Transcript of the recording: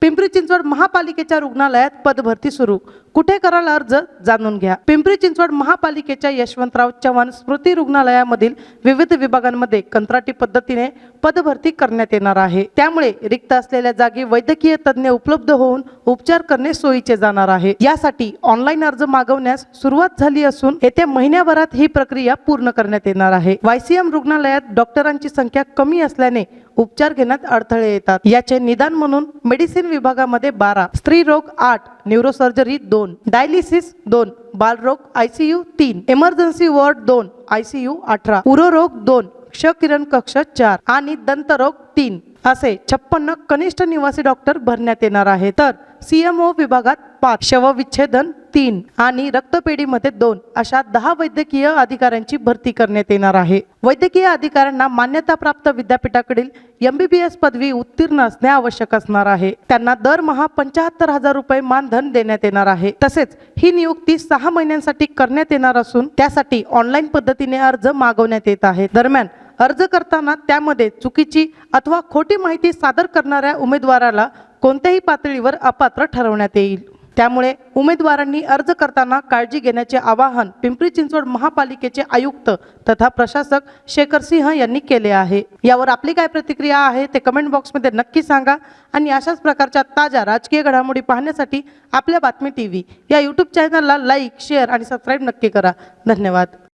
पिंपरी चिंचवड महापालिकेच्या रुग्णालयात पदभरती सुरू, कुठे कराल अर्ज जाणून घ्या। पिंपरी चिंचवड महापालिकेच्या यशवंतराव चव्हाण स्मृती रुग्णालयामधील विविध विभागांमध्ये कंत्राटी पद्धतीने पदभरती करण्यात येणार आहे। त्यामुळे रिक्त असलेल्या जागी वैद्यकीय तज्ञ उपलब्ध होऊन उपचार करणे सोयीचे जाणार आहे। यासाठी ऑनलाईन अर्ज मागवण्यास सुरुवात झाली असून येत्या महिन्याभरात ही प्रक्रिया पूर्ण करण्यात येणार आहे। वायसीएम रुग्णालयात डॉक्टरांची संख्या कमी असल्याने उपचार घेण्यात अडथळे येतात। याचे निदान म्हणून मेडिसिन विभागामध्ये 12, स्त्री रोग 8, न्यूरोसर्जरी 2, डायलिसिस 2, बालरोग ICU 3, इमर्जन्सी वॉर्ड 2, ICU 18, उरोरोग 2, क्ष किरण कक्ष 4 आणि दंतरोग 3 असे 56 कनिष्ठ निवासी डॉक्टर भरण्यात येणार आहे। तर CMO विभागात 5, शवविच्छेदन 3 आणि रक्तपेढीमध्ये 2 अशा 10 वैद्यकीय अधिकाऱ्यांची भरती करण्यात येणार आहे। वैद्यकीय अधिकाऱ्यांना मान्यताप्राप्त विद्यापीठाकडील MBBS पदवी उत्तीर्ण असणे आवश्यक असणार आहे। त्यांना दरमहा 75,000 रुपये मानधन देण्यात येणार आहे। तसेच ही नियुक्ती 6 महिन्यांसाठी करण्यात येणार असून त्यासाठी ऑनलाईन पद्धतीने अर्ज मागवण्यात येत आहे। दरम्यान अर्ज करताना त्यामध्ये चुकीची अथवा खोटी माहिती सादर करणाऱ्या उमेदवाराला कोणत्याही पातळीवर अपात्र ठरवण्यात येईल। त्यामुळे उमेदवारांनी अर्ज करताना काळजी घेण्याचे आवाहन पिंपरी चिंचवड महापालिकेचे आयुक्त तथा प्रशासक शेखर सिंह यांनी केले आहे। यावर आपली काय प्रतिक्रिया आहे ते कमेंट बॉक्समध्ये नक्की सांगा आणि अशाच प्रकारच्या ताज्या राजकीय घडामोडी पाहण्यासाठी आपल्या बातमी TV या YouTube चॅनलला लाईक, शेअर आणि सबस्क्राईब नक्की करा। धन्यवाद।